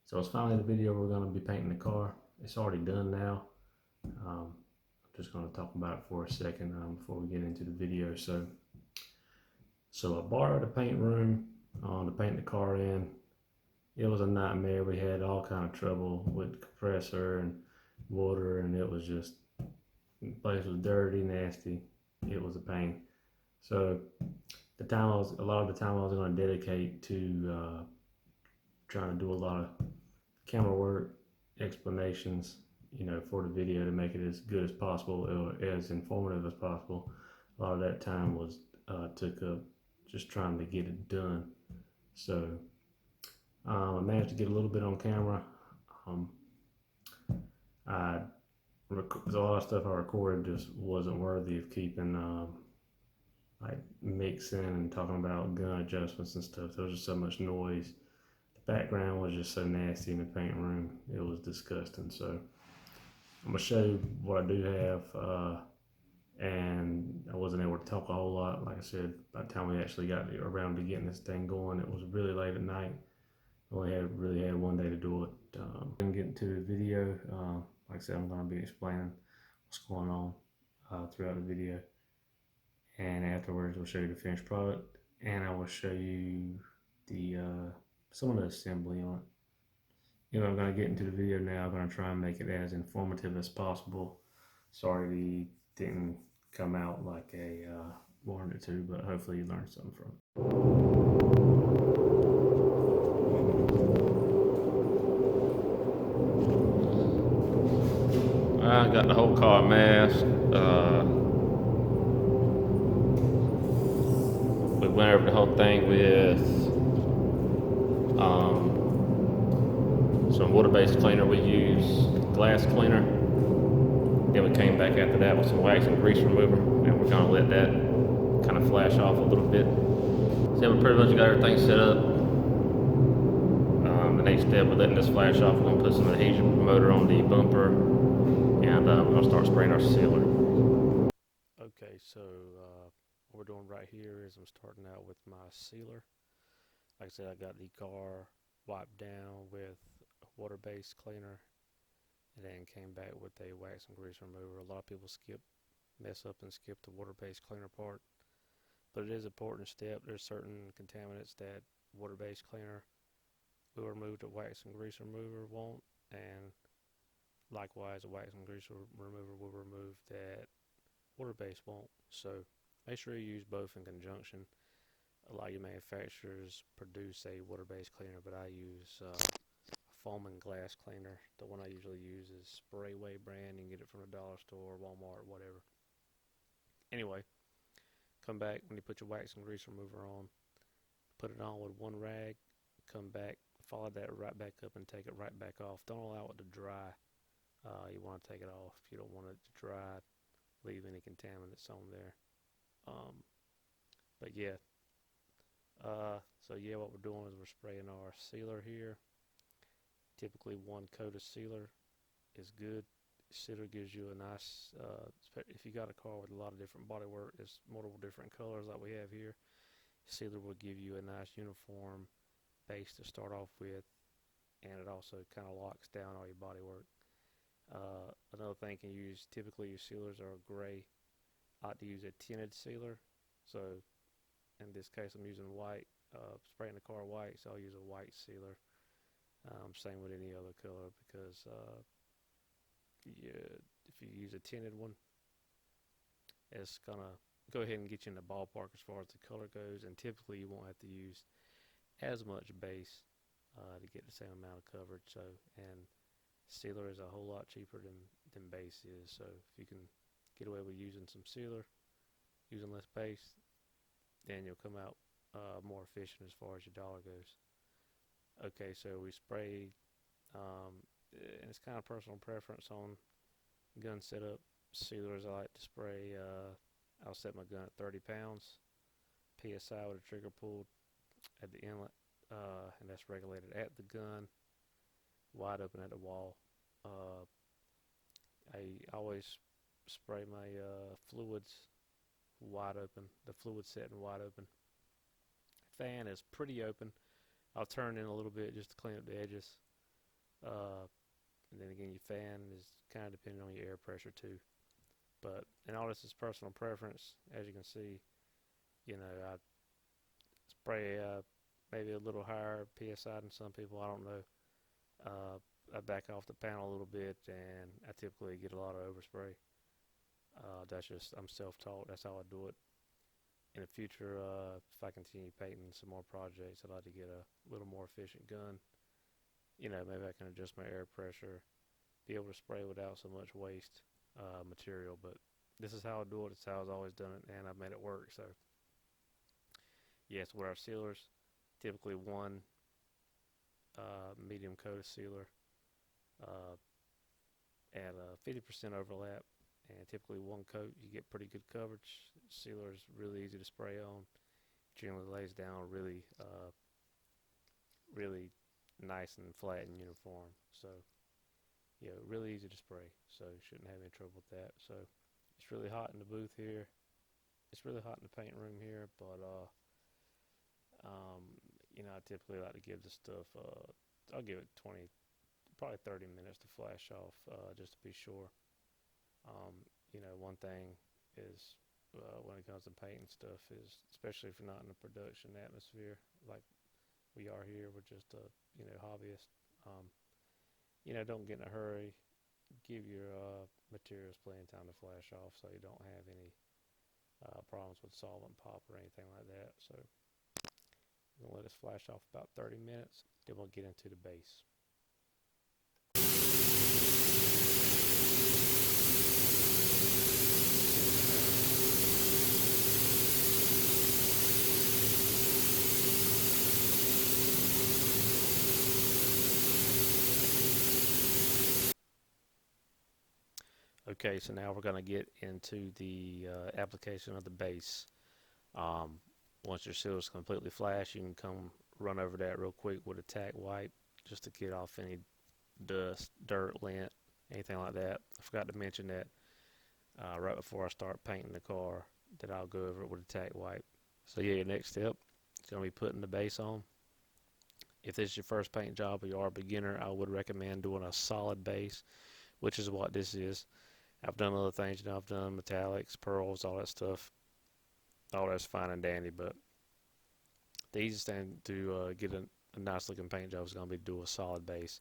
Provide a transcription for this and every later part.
So it's finally the video we're going to be painting the car. It's already done now. I'm just going to talk about it for a second before we get into the video. So I borrowed a paint room to paint the car in. It was a nightmare. We had all kind of trouble with the compressor and water, and it was just, the place was dirty, nasty. It was a pain. So a lot of the time I was going to dedicate to trying to do a lot of camera work, explanations, for the video to make it as good as possible or as informative as possible. A lot of that time was took up just trying to get it done. So I managed to get a little bit on camera. A lot of stuff I recorded just wasn't worthy of keeping, like mixing and talking about gun adjustments and stuff. There was just so much noise. The background was just so nasty in the paint room. It was disgusting. So I'm gonna show you what I do have, and I wasn't able to talk a whole lot. Like I said, by the time we actually got around to getting this thing going, it was really late at night. Only really had one day to do it. And get into the video. Like I said, I'm going to be explaining what's going on throughout the video, and afterwards we'll show you the finished product, and I will show you the some of the assembly on it. I'm going to get into the video now. I'm going to try and make it as informative as possible. Sorry we didn't come out like I wanted it to, but hopefully you learned something from it. I got the whole car masked. We went over the whole thing with some water-based cleaner. We use glass cleaner. Then we came back after that with some wax and grease remover, and we're gonna let that kind of flash off a little bit. So we pretty much got everything set up. The next step, we're letting this flash off. We're gonna put some adhesion promoter on the bumper, and we're gonna start spraying our sealer. Okay, so what we're doing right here is I'm starting out with my sealer. Like I said, I got the car wiped down with a water-based cleaner, and then came back with a wax and grease remover. A lot of people mess up and skip the water-based cleaner part, but it is an important step. There's certain contaminants that water-based cleaner will remove, the wax and grease remover won't, and likewise a wax and grease remover will remove that water-based won't. So make sure you use both in conjunction. A lot of your manufacturers produce a water-based cleaner, but I use a foam and glass cleaner. The one I usually use is Sprayway brand. You can get it from the dollar store, Walmart, whatever. Anyway, come back when you put your wax and grease remover on, put it on with one rag, come back, follow that right back up and take it right back off. Don't allow it to dry. You want to take it off. You don't want it to dry, leave any contaminants on there. But yeah, what we're doing is we're spraying our sealer here. Typically one coat of sealer is good. Sealer gives you a nice, if you got a car with a lot of different bodywork, there's multiple different colors like we have here, sealer will give you a nice uniform base to start off with, and it also kind of locks down all your bodywork. Another thing you can use, typically your sealers are gray. I like to use a tinted sealer. So in this case I'm using white, spraying the car white, so I'll use a white sealer. Same with any other color, because if you use a tinted one, it's gonna go ahead and get you in the ballpark as far as the color goes, and typically you won't have to use as much base to get the same amount of coverage. So, and sealer is a whole lot cheaper than base is, so if you can get away with using some sealer, using less base, then you'll come out more efficient as far as your dollar goes. Okay, so we sprayed, and it's kind of personal preference on gun setup. Sealers I like to spray, I'll set my gun at 30 pounds PSI with a trigger pull at the inlet, and that's regulated at the gun, wide open at the wall. I always spray my fluids wide open, the fluid setting wide open. Fan is pretty open. I'll turn in a little bit just to clean up the edges. And then again, your fan is kind of depending on your air pressure too. But and all this is personal preference, as you can see. I spray maybe a little higher psi than some people. I don't know. I back off the panel a little bit, and I typically get a lot of overspray. That's just I'm self-taught. That's how I do it. In the future, if I continue painting some more projects, I'd like to get a little more efficient gun. Maybe I can adjust my air pressure, be able to spray without so much waste material. But this is how I do it. It's how I've always done it, and I've made it work. So yes, with our sealers, typically one medium coat of sealer uh, at 50% overlap, and typically one coat you get pretty good coverage. Sealer is really easy to spray on. Generally lays down really nice and flat and uniform. So yeah, really easy to spray. So you shouldn't have any trouble with that. So it's really hot in the booth here. It's really hot in the paint room here, but um, I typically like to give the stuff. I'll give it 20, probably 30 minutes to flash off, just to be sure. One thing is when it comes to painting stuff is, especially if you're not in a production atmosphere like we are here, we're just hobbyists. Don't get in a hurry. Give your materials plenty of time to flash off, so you don't have any problems with solvent pop or anything like that. So we're gonna let this flash off about 30 minutes. Then we'll get into the base. Okay, so now we're going to get into the application of the base. Um, Once your seal is completely flashed, you can come run over that real quick with a tack wipe just to get off any dust, dirt, lint, anything like that. I forgot to mention that right before I start painting the car, that I'll go over it with a tack wipe. So yeah, your next step is going to be putting the base on. If this is your first paint job or you are a beginner, I would recommend doing a solid base, which is what this is. I've done other things, I've done metallics, pearls, all that stuff. All that's fine and dandy, but the easiest thing to get a nice looking paint job is going to be to do a solid base.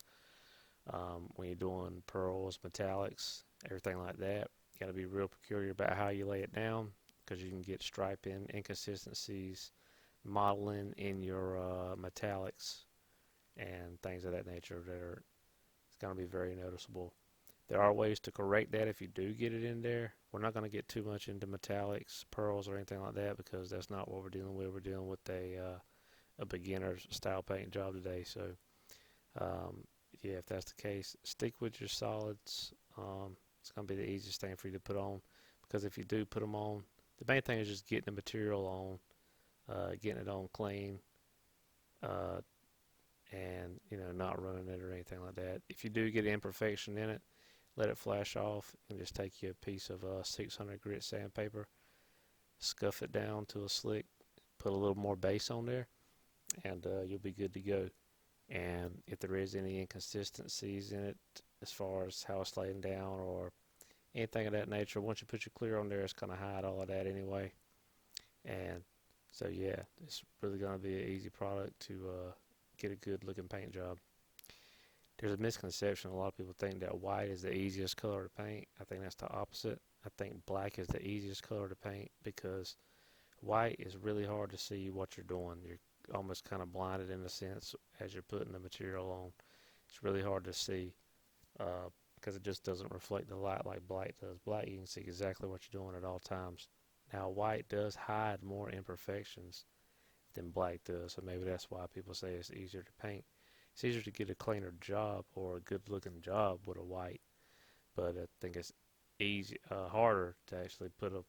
When you're doing pearls, metallics, everything like that, you got to be real peculiar about how you lay it down, because you can get striping, inconsistencies, modeling in your metallics, and things of that nature that are, it's going to be very noticeable. There are ways to correct that if you do get it in there. We're not going to get too much into metallics, pearls, or anything like that, because that's not what we're dealing with. We're dealing with a beginner's style paint job today. So yeah, if that's the case, stick with your solids. It's going to be the easiest thing for you to put on, because if you do put them on, the main thing is just getting the material on, getting it on clean, uh, and not running it or anything like that. If you do get an imperfection in it, let it flash off, and just take you a piece of 600 grit sandpaper, scuff it down to a slick, put a little more base on there, and you'll be good to go. And if there is any inconsistencies in it as far as how it's laying down or anything of that nature, once you put your clear on there, it's going to hide all of that anyway. And so yeah, it's really going to be an easy product to get a good looking paint job. There's a misconception. A lot of people think that white is the easiest color to paint. I think that's the opposite. I think black is the easiest color to paint, because white is really hard to see what you're doing. You're almost kind of blinded in a sense as you're putting the material on. It's really hard to see because it just doesn't reflect the light like black does. Black, you can see exactly what you're doing at all times. Now, white does hide more imperfections than black does, so maybe that's why people say it's easier to paint. It's easier to get a cleaner job or a good looking job with a white, but I think it's harder to actually put a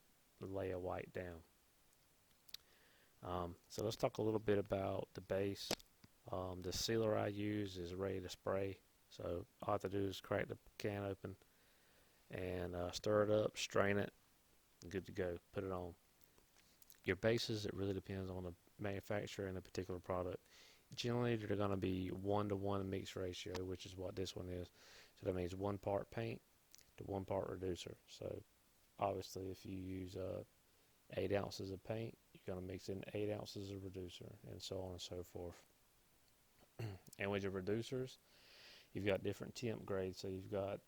lay a white down. So let's talk a little bit about the base. The sealer I use is ready to spray, so all I have to do is crack the can open and stir it up, strain it, good to go. Put it on. Your bases, it really depends on the manufacturer and the particular product. Generally, they're going to be 1-to-1 mix ratio, which is what this one is. So that means 1 part paint to 1 part reducer. So obviously, if you use 8 ounces of paint, you're going to mix in 8 ounces of reducer, and so on and so forth. And with your reducers, you've got different temp grades. So you've got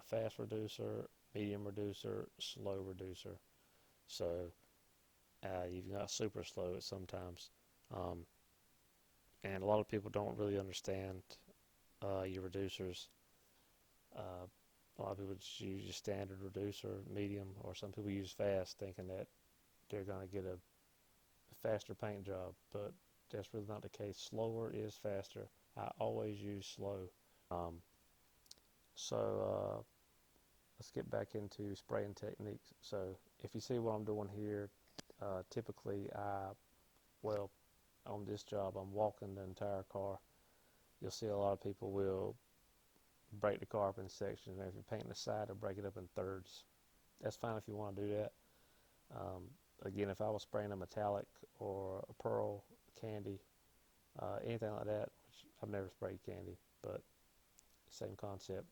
fast reducer, medium reducer, slow reducer. So you've got super slow at sometimes. Um, and a lot of people don't really understand your reducers. A lot of people just use your standard reducer, medium, or some people use fast, thinking that they're going to get a faster paint job, but that's really not the case. Slower is faster. I always use slow. Um, so let's get back into spraying techniques. So if you see what I'm doing here, typically well, on this job, I'm walking the entire car. You'll see a lot of people will break the car up in sections. And if you're painting the side, they'll break it up in thirds. That's fine if you want to do that. Again, if I was spraying a metallic or a pearl, candy, anything like that, which I've never sprayed candy, but same concept.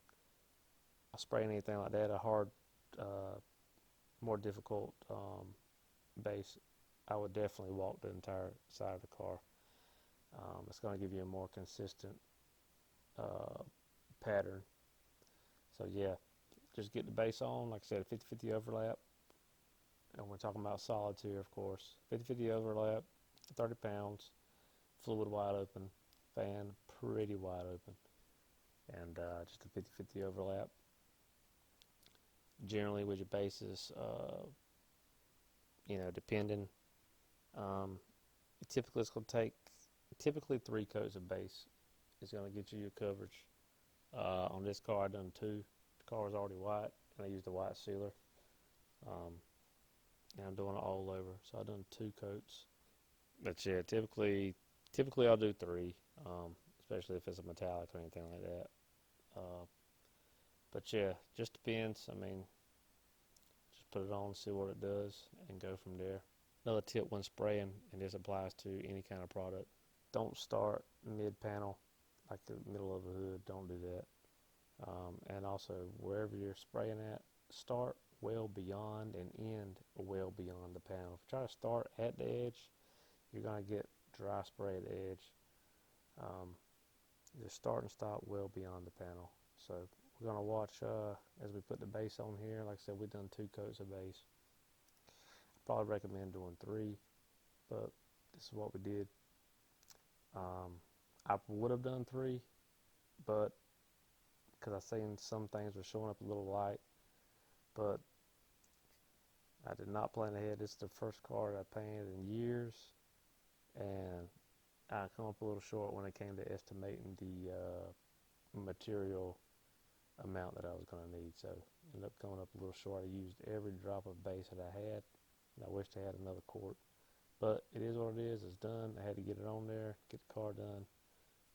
Spraying anything like that, a hard, more difficult base, I would definitely walk the entire side of the car. It's going to give you a more consistent pattern. So yeah, just get the base on. Like I said, 50-50 overlap. And we're talking about solids here, of course. 50-50 overlap, 30 pounds, fluid wide open, fan pretty wide open, and just a 50-50 overlap. Generally with your bases, depending, typically it's going to take, 3 coats of base is going to get you your coverage. On this car, I've done 2. The car was already white, and I used a white sealer. And I'm doing it all over, so I've done 2 coats. But yeah, typically I'll do 3, especially if it's a metallic or anything like that. But yeah, just depends. I mean, just put it on, see what it does, and go from there. Another tip when spraying, and this applies to any kind of product, don't start mid-panel, like the middle of the hood. Don't do that. And also, wherever you're spraying at, start well beyond and end well beyond the panel. If you try to start at the edge, you're going to get dry spray at the edge. Just start and stop well beyond the panel. So we're going to watch as we put the base on here. Like I said, we've done 2 coats of base. I probably recommend doing 3, but this is what we did. I would have done 3, but because I seen some things were showing up a little light, but I did not plan ahead. This is the first car that I painted in years, and I come up a little short when it came to estimating the material amount that I was going to need. So I ended up coming up a little short. I used every drop of base that I had, and I wished I had another quart. But it is what it is. It's done. I had to get it on there, get the car done.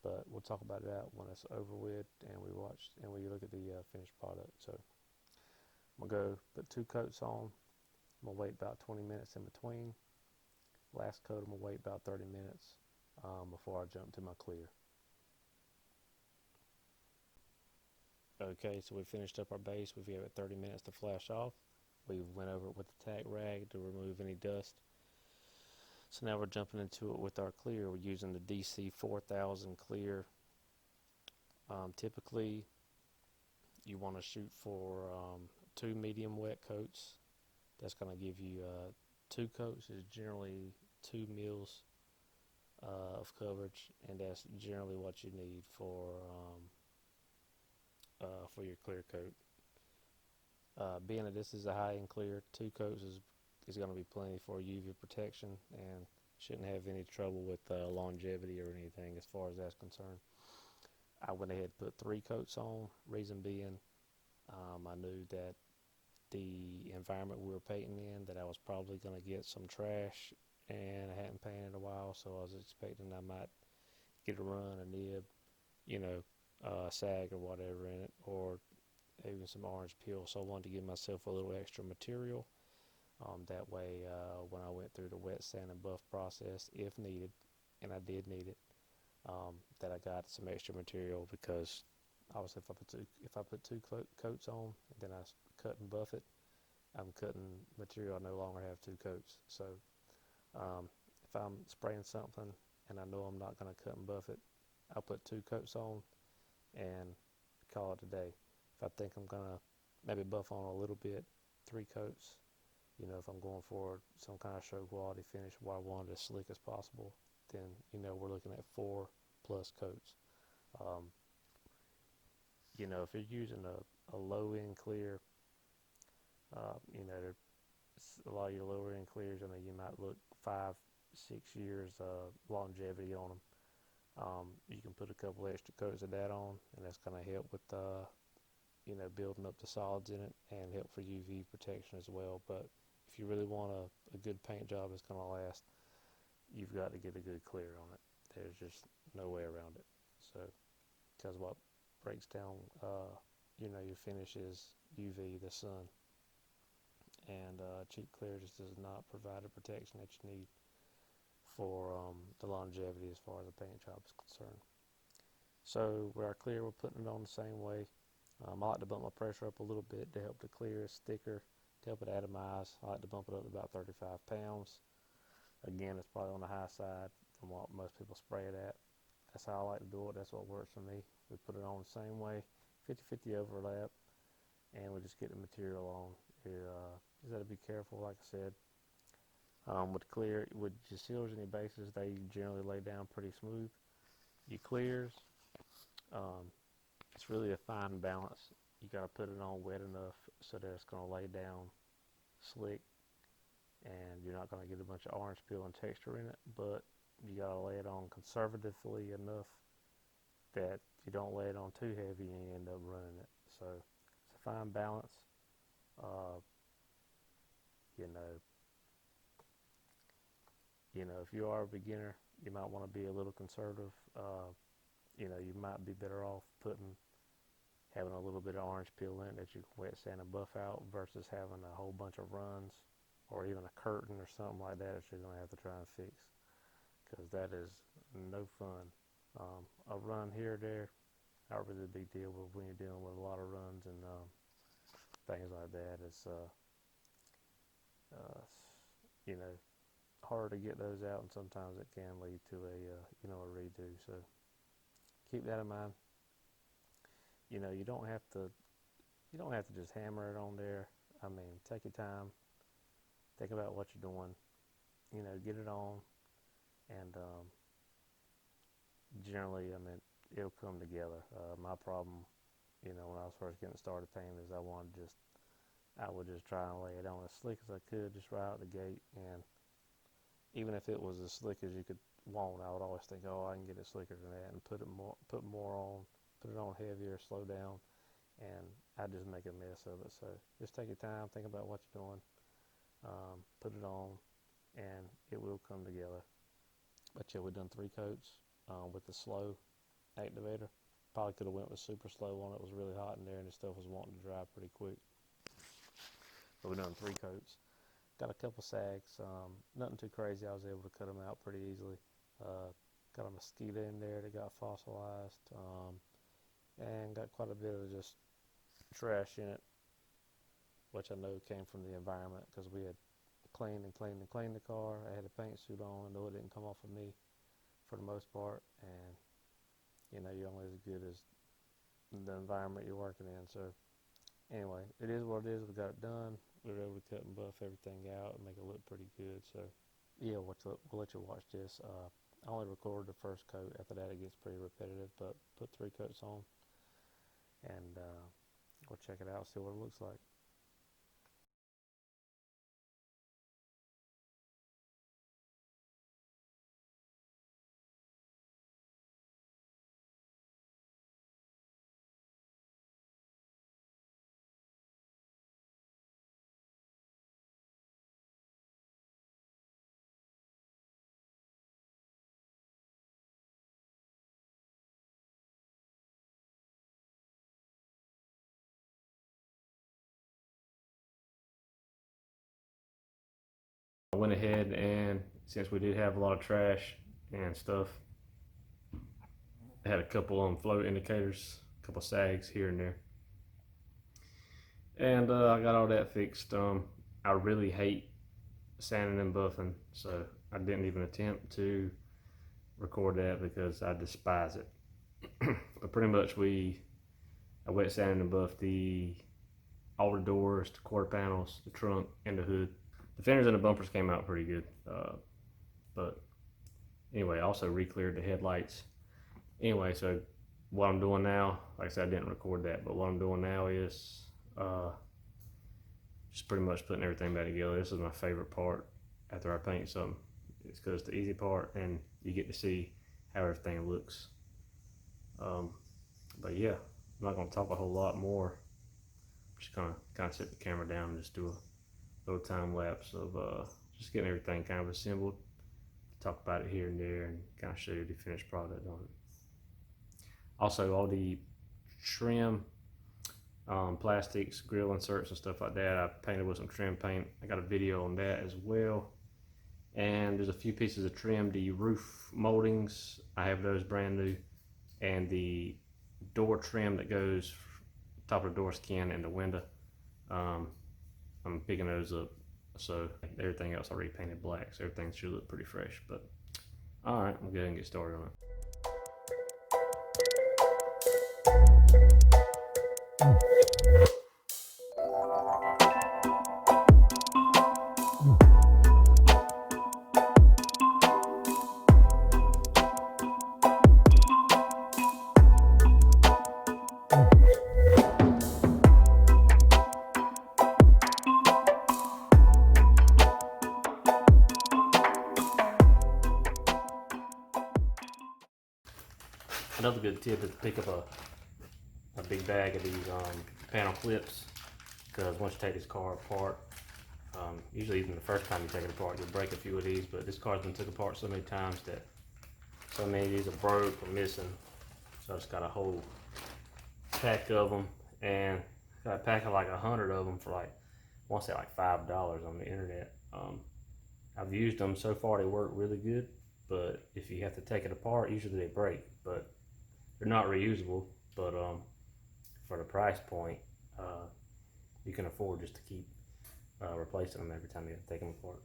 But we'll talk about that when it's over with, and we look at the finished product. So I'm gonna go put 2 coats on. I'm gonna wait about 20 minutes in between. Last coat, I'm gonna wait about 30 minutes before I jump to my clear. Okay, so we finished up our base. We've given it 30 minutes to flash off. We went over it with the tack rag to remove any dust. So now we're jumping into it with our clear. We're using the DC 4000 clear. Typically, you want to shoot for 2 medium wet coats. That's going to give you 2 coats is generally 2 mils of coverage, and that's generally what you need for your clear coat. Being that this is a high-end clear, 2 coats is going to be plenty for UV protection, and shouldn't have any trouble with longevity or anything as far as that's concerned. I went ahead and put 3 coats on. Reason being, I knew that the environment we were painting in, that I was probably going to get some trash, and I hadn't painted in a while, so I was expecting I might get a run, a nib, sag or whatever in it, or even some orange peel. So I wanted to give myself a little extra material. That way, when I went through the wet sand and buff process, if needed, and I did need it, that I got some extra material because obviously if I put coats on and then cut and buff it, I'm cutting material. I no longer have two coats. So if I'm spraying something and I know I'm not going to cut and buff it, I'll put two coats on and call it a day. If I think I'm going to maybe buff on a little bit, three coats. If I'm going for some kind of show quality finish where I want it as slick as possible, then we're looking at 4+ coats. Um, if you're using a low end clear, a lot of your lower end clears, you might look 5, 6 years longevity on them. You can put a couple extra coats of that on, and that's going to help with building up the solids in it and help for UV protection as well. But if you really want a good paint job that's going to last, you've got to get a good clear on it. There's just no way around it. So, because what breaks down, your finish is UV, the sun, and cheap clear just does not provide the protection that you need for the longevity as far as the paint job is concerned. So with our clear, we're putting it on the same way. I like to bump my pressure up a little bit to help the clear is thicker, to help it atomize. I like to bump it up to about 35 pounds. Again, it's probably on the high side from what most people spray it at. That's how I like to do it. That's what works for me. We put it on the same way, 50-50 overlap, and we just get the material on. You just got to be careful, like I said. With clear, with your sealers and your bases, they generally lay down pretty smooth. Your clears, it's really a fine balance. You got to put it on wet enough so that it's going to lay down slick, and you're not going to get a bunch of orange peel and texture in it, but you got to lay it on conservatively enough that you don't lay it on too heavy and you end up running it. So it's a fine balance. Uh, you know, if you are a beginner, you might want to be a little conservative. You might be better off having a little bit of orange peel in it that you can wet sand and buff out versus having a whole bunch of runs or even a curtain or something like that you're going to have to try and fix, because that is no fun. A run here or there, not really a big deal, but when you're dealing with a lot of runs and things like that, it's you know hard to get those out, and sometimes it can lead to a redo. So keep that in mind. You don't have to just hammer it on there. Take your time, think about what you're doing, get it on, and generally, it'll come together. My problem, when I was first getting started painting, is I would just try and lay it on as slick as I could, just right out the gate, and even if it was as slick as you could want, I would always think, oh, I can get it slicker than that, and put more on, put it on heavier, slow down, and I just make a mess of it. So just take your time, think about what you're doing, put it on, and it will come together. But yeah, we've done 3 coats with the slow activator. Probably could have went with super slow on it. It was really hot in there, and the stuff was wanting to dry pretty quick. But we've done 3 coats. Got a couple sags, nothing too crazy. I was able to cut them out pretty easily. Got a mosquito in there that got fossilized, and got quite a bit of just trash in it, which I know came from the environment because we had cleaned and cleaned and cleaned the car. I had a paint suit on, and though it didn't come off of me for the most part, and you're only as good as the environment you're working in. So anyway, it is what it is. We got it done. We were able to cut and buff everything out and make it look pretty good. So yeah, we'll let you watch this. I only recorded the first coat. After that, it gets pretty repetitive, but put 3 coats on, and we'll check it out, see what it looks like. I went ahead and since we did have a lot of trash and stuff, It had a couple float indicators, a couple sags here and there. And I got all that fixed. I really hate sanding and buffing, so I didn't even attempt to record that because I despise it. But pretty much I wet sanded and buffed all the doors, the quarter panels, the trunk, and the hood. The fenders and the bumpers came out pretty good. But anyway, also re-cleared the headlights. Anyway, so what I'm doing now, like I said, I didn't record that, but what I'm doing now is just pretty much putting everything back together. This is my favorite part after I paint something. It's because it's the easy part and you get to see how everything looks. But yeah, I'm not going to talk a whole lot more. I'm just gonna kind of set the camera down and just do a little time lapse of just getting everything kind of assembled. Talk about it here and there and kind of show you the finished product on it. Also, all the trim, plastics, grill inserts and stuff like that, I painted with some trim paint. I got a video on that as well. And there's a few pieces of trim. The roof moldings, I have those brand new. And the door trim that goes top of the door skin and the window, I'm picking those up. So everything else already painted black, so everything should look pretty fresh. But all right, we'll go ahead and get started on it. Another good tip is to pick up a big bag of these panel clips, because once you take this car apart, usually even the first time you take it apart, you'll break a few of these, but this car's been took apart so many times that so many of these are broke or missing. So I just got a whole pack of them, and got a pack of like 100 of them for like, I want to say like $5 on the internet. I've used them so far, they work really good, but if you have to take it apart, usually they break, but they're not reusable. But for the price point, you can afford just to keep replacing them every time you take them apart.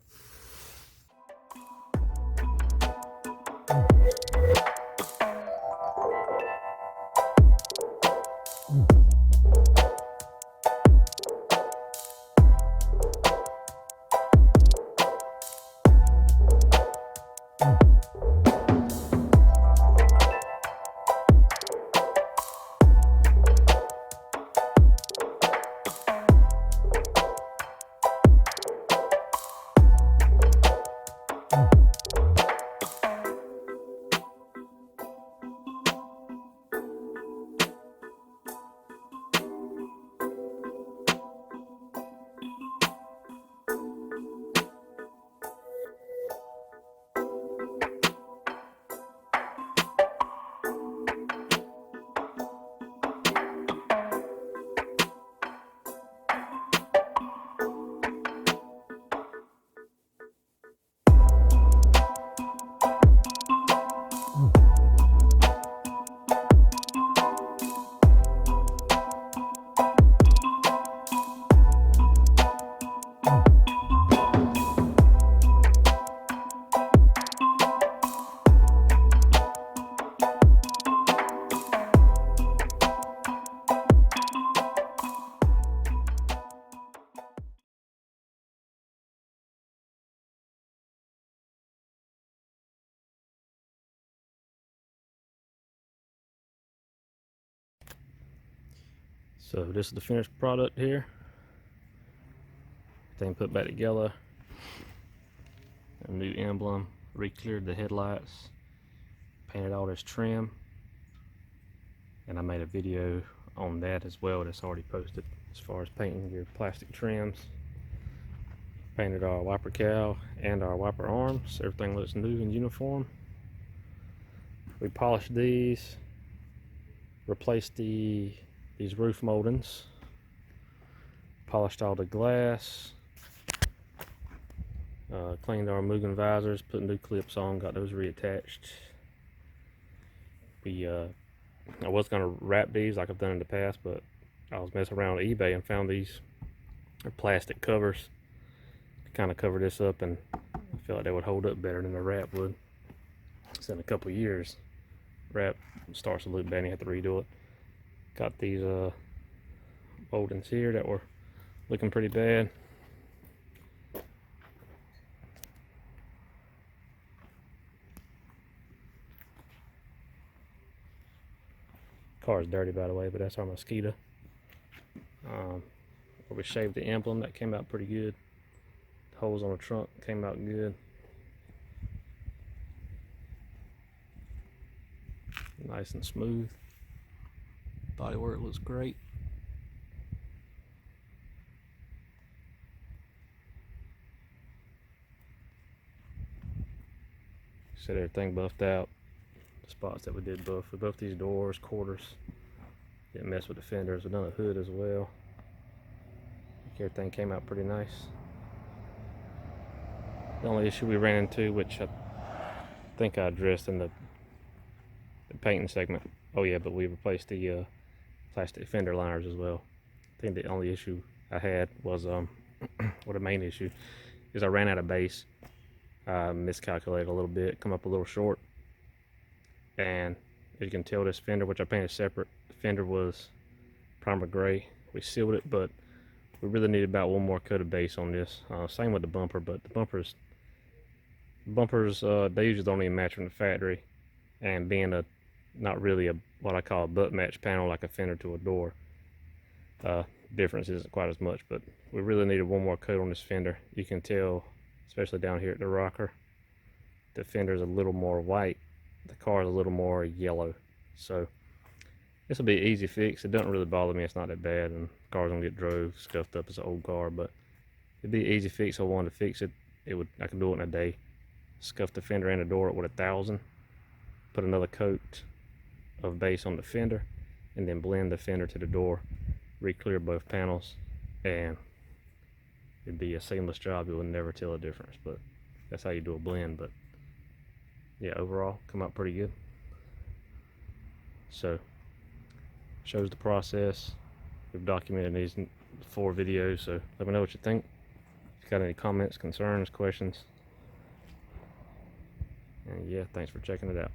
So this is the finished product here. Everything put back together. A new emblem, re-cleared the headlights, painted all this trim, and I made a video on that as well that's already posted as far as painting your plastic trims. Painted our wiper cowl and our wiper arms. Everything looks new and uniform. We polished these, replaced these roof moldings, polished all the glass, cleaned our Mugen visors, put new clips on, got those reattached. I was gonna wrap these like I've done in the past, but I was messing around on eBay and found these plastic covers to kind of cover this up, and I feel like they would hold up better than the wrap would. So in a couple years, wrap starts to look bad and you have to redo it. Got these moldings here that were looking pretty bad. Car's dirty, by the way, but that's our mosquito. Where we shaved the emblem, that came out pretty good. The holes on the trunk came out good. Nice and smooth. Bodywork looks great. Set everything buffed out. The spots that we did buff. We buffed these doors, quarters. Didn't mess with the fenders. We've done a hood as well. Everything came out pretty nice. The only issue we ran into, which I think I addressed in the painting segment. Oh yeah, but we replaced the plastic fender liners as well. I think the only issue I had was, well, the main issue is I ran out of base. I miscalculated a little bit, come up a little short. And as you can tell, this fender, which I painted separate, the fender was primer gray. We sealed it, but we really need about one more coat of base on this. Same with the bumper, but the bumpers, they usually don't even match from the factory. And being not really what I call a butt match panel like a fender to a door, difference isn't quite as much. But we really needed one more coat on this fender. You can tell, especially down here at the rocker, the fender's a little more white. The car's a little more yellow. So this will be an easy fix. It doesn't really bother me. It's not that bad, and the car's gonna get drove, scuffed up as an old car, but it'd be an easy fix. I wanted to fix it. I could do it in a day. Scuff the fender and the door up with 1,000. Put another coat of base on the fender, and then blend the fender to the door. Re-clear both panels, and it'd be a seamless job. You would never tell a difference, but that's how you do a blend. But yeah, overall, come out pretty good. So, shows the process. We've documented these 4 videos, so let me know what you think. If you got any comments, concerns, questions. And yeah, thanks for checking it out.